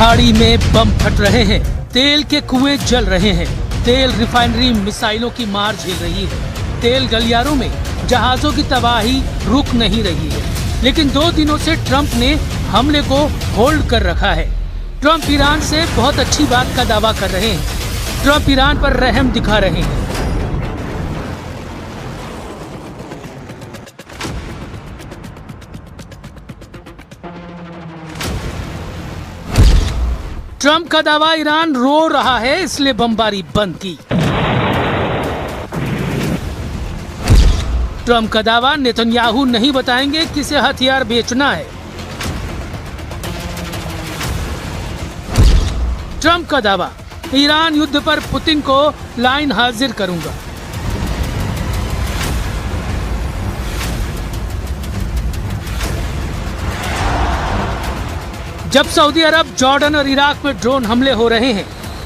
खाड़ी में बम फट रहे हैं, तेल के कुएं जल रहे हैं, तेल रिफाइनरी मिसाइलों की मार झेल रही है, तेल गलियारों में जहाजों की तबाही रुक नहीं रही है। लेकिन 2 दिनों से ट्रंप ने हमले को होल्ड कर रखा है। ट्रंप ईरान से बहुत अच्छी बात का दावा कर रहे हैं। ट्रंप ईरान पर रहम दिखा रहे हैं। ट्रंप का दावा, ईरान रो रहा है इसलिए बमबारी बंद की। ट्रंप का दावा, नेतन्याहू नहीं बताएंगे किसे हथियार बेचना है। ट्रंप का दावा, ईरान युद्ध पर पुतिन को लाइन हाजिर करूंगा। जब सऊदी अरब, जॉर्डन और इराक में ड्रोन हमले हो रहे हैं,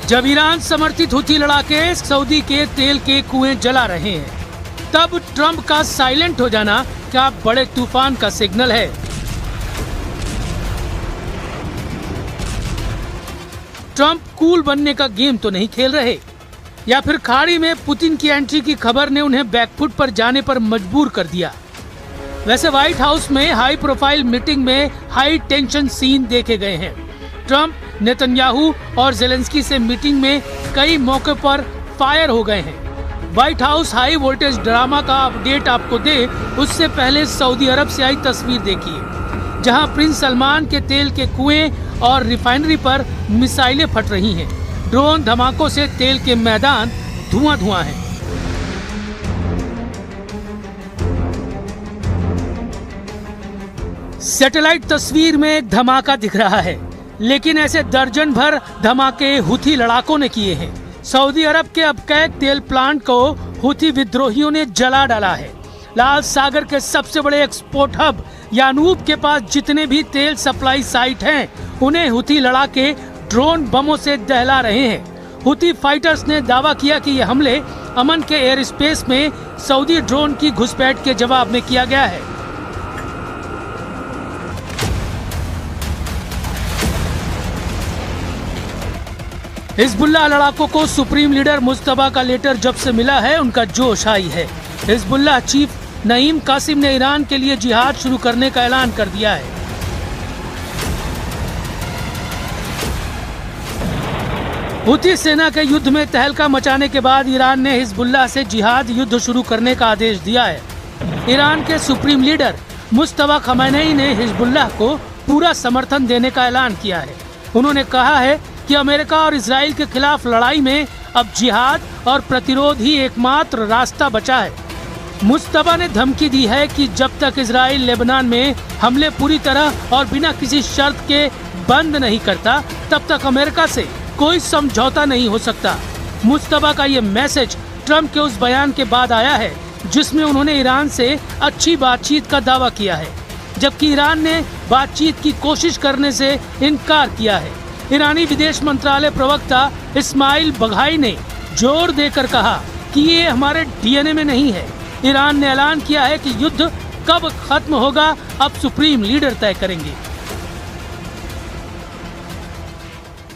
जब ईरान समर्थित हुती लड़ाके सऊदी के तेल के कुएं जला रहे हैं, तब ट्रंप का साइलेंट हो जाना क्या बड़े तूफान का सिग्नल है? ट्रंप कूल बनने का गेम तो नहीं खेल रहे, या फिर खाड़ी में पुतिन की एंट्री की खबर ने उन्हें बैकफुट पर जाने पर मजबूर कर दिया? वैसे व्हाइट हाउस में हाई प्रोफाइल मीटिंग में हाई टेंशन सीन देखे गए हैं। ट्रंप, नेतन्याहू और जेलेंस्की से मीटिंग में कई मौके पर फायर हो गए हैं। White house high voltage drama का अपडेट आपको दे उससे पहले सऊदी अरब से आई तस्वीर देखिए, जहां प्रिंस सलमान के तेल के कुएं और रिफाइनरी पर मिसाइलें फट रही हैं। ड्रोन धमाकों से तेल के मैदान धुआं हैं। सैटेलाइट तस्वीर में एक धमाका दिख रहा है, लेकिन ऐसे दर्जन भर धमाके हुथी लड़ाकों ने किए हैं। सऊदी अरब के अबकैक तेल प्लांट को हुथी विद्रोहियों ने जला डाला है। लाल सागर के सबसे बड़े एक्सपोर्ट हब यानूब के पास जितने भी तेल सप्लाई साइट हैं, उन्हें हुथी लड़ाके ड्रोन बमों से दहला रहे हैं। हुथी फाइटर्स ने दावा किया कि ये हमले अमन के एयर स्पेस में सऊदी ड्रोन की घुसपैठ के जवाब में किया गया है। हिजबुल्लाह लड़ाकों को सुप्रीम लीडर मुस्तफा का लेटर जब से मिला है, उनका जोश आई है। हिजबुल्लाह चीफ नईम कासिम ने ईरान के लिए जिहाद शुरू करने का ऐलान कर दिया है। हुथी सेना के युद्ध में तहलका मचाने के बाद ईरान ने हिजबुल्लाह से जिहाद युद्ध शुरू करने का आदेश दिया है। ईरान के सुप्रीम लीडर मुस्तफा खमैनी ने हिजबुल्लाह को पूरा समर्थन देने का ऐलान किया है। उन्होंने कहा है कि अमेरिका और इजराइल के खिलाफ लड़ाई में अब जिहाद और प्रतिरोध ही एकमात्र रास्ता बचा है। मुस्तफा ने धमकी दी है कि जब तक इजराइल लेबनान में हमले पूरी तरह और बिना किसी शर्त के बंद नहीं करता, तब तक अमेरिका से कोई समझौता नहीं हो सकता। मुस्तफा का ये मैसेज ट्रंप के उस बयान के बाद आया है जिसमें उन्होंने ईरान से अच्छी बातचीत का दावा किया है, जबकि ईरान ने बातचीत की कोशिश करने से इनकार किया है। ईरानी विदेश मंत्रालय प्रवक्ता इस्माइल बघाई ने जोर देकर कहा कि ये हमारे डीएनए में नहीं है। ईरान ने ऐलान किया है कि युद्ध कब खत्म होगा अब सुप्रीम लीडर तय करेंगे।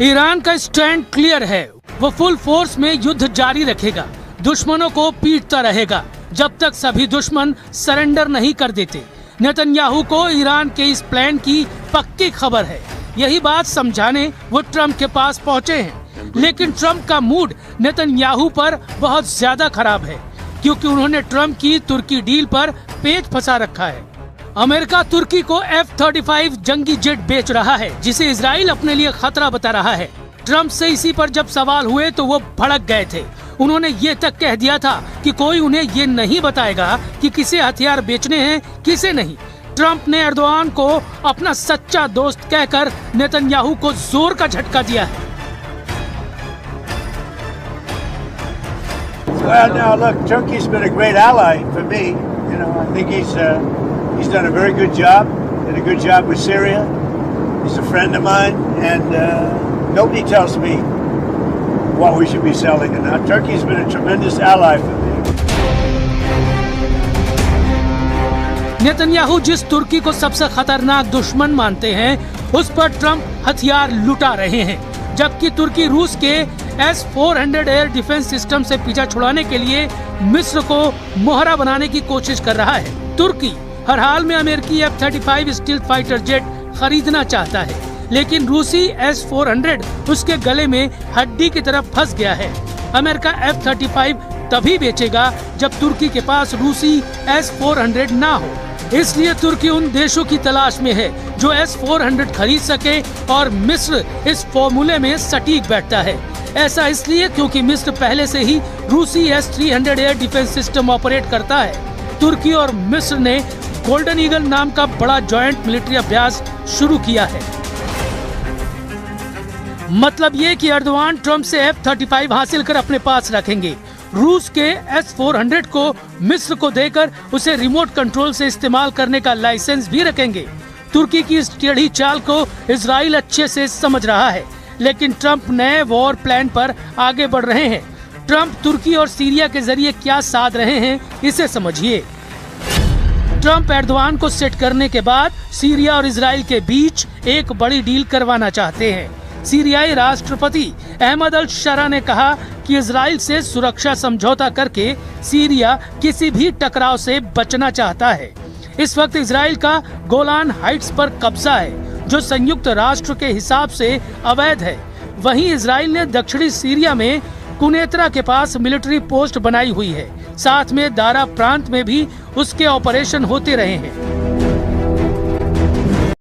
ईरान का स्टैंड क्लियर है, वो फुल फोर्स में युद्ध जारी रखेगा, दुश्मनों को पीटता रहेगा जब तक सभी दुश्मन सरेंडर नहीं कर देते। नेतन्याहू को ईरान के इस प्लान की पक्की खबर है। यही बात समझाने वो ट्रंप के पास पहुंचे हैं, लेकिन ट्रंप का मूड नेतन्याहू पर बहुत ज्यादा खराब है, क्योंकि उन्होंने ट्रंप की तुर्की डील पर पेच फंसा रखा है। अमेरिका तुर्की को F-35 जंगी जेट बेच रहा है, जिसे इजराइल अपने लिए खतरा बता रहा है। ट्रंप से इसी पर जब सवाल हुए तो वो भड़क गए थे। उन्होंने ये तक कह दिया था कि कोई उन्हें ये नहीं बताएगा कि किसे हथियार बेचने हैं, किसे नहीं। ट्रंप ने एर्दोआन को अपना सच्चा दोस्त कहकर नेतन्याहू को जोर का झटका दिया है। Well, now look, Turkey's been a great ally for me. You know, I think he's done a very good job. Did a good job with Syria. He's a friend of mine, and nobody tells me what we should be selling. And now Turkey's been a tremendous ally for me. Netanyahu जिस तुर्की को सबसे खतरनाक दुश्मन मानते हैं, उस पर Trump हथियार लुटा रहे हैं, जबकि तुर्की रूस के S-400 एयर डिफेंस सिस्टम से पीछा छुड़ाने के लिए मिस्र को मोहरा बनाने की कोशिश कर रहा है। तुर्की हर हाल में अमेरिकी F-35 स्टील्थ फाइटर जेट खरीदना चाहता है, लेकिन रूसी S-400 उसके गले में हड्डी की तरफ फंस गया है। अमेरिका F-35 तभी बेचेगा जब तुर्की के पास रूसी S-400 ना हो। इसलिए तुर्की उन देशों की तलाश में है जो S-400 खरीद सके, और मिस्र इस फॉर्मूले में सटीक बैठता है। ऐसा इसलिए क्योंकि मिस्र पहले से ही रूसी S-300 air defence system operate करता है। तुर्की और मिस्र ने गोल्डन ईगल नाम का बड़ा जॉइंट मिलिट्री अभ्यास शुरू किया है। मतलब ये कि एर्दोआन ट्रंप से F-35 हासिल कर अपने पास रखेंगे, रूस के S-400 को मिस्र को देकर उसे रिमोट कंट्रोल से इस्तेमाल करने का लाइसेंस भी रखेंगे। तुर्की की इस टेढ़ी चाल को इजराइल अच्छे से समझ रहा है, लेकिन ट्रंप नए वॉर प्लान पर आगे बढ़ रहे हैं। ट्रंप तुर्की और सीरिया के जरिए क्या साध रहे हैं, इसे समझिए। ट्रंप एर्दोआन को सेट करने के बाद सीरिया और इजराइल के बीच एक बड़ी डील करवाना चाहते हैं। सीरियाई राष्ट्रपति अहमद अल शरा ने कहा कि इजराइल से सुरक्षा समझौता करके सीरिया किसी भी टकराव से बचना चाहता है। इस वक्त इजराइल का गोलान हाइट्स पर कब्जा है, जो संयुक्त राष्ट्र के हिसाब से अवैध है। वहीं इजराइल ने दक्षिणी सीरिया में कुनेत्रा के पास मिलिट्री पोस्ट बनाई हुई है। साथ में दारा प्रांत में भी उसके ऑपरेशन होते रहे हैं।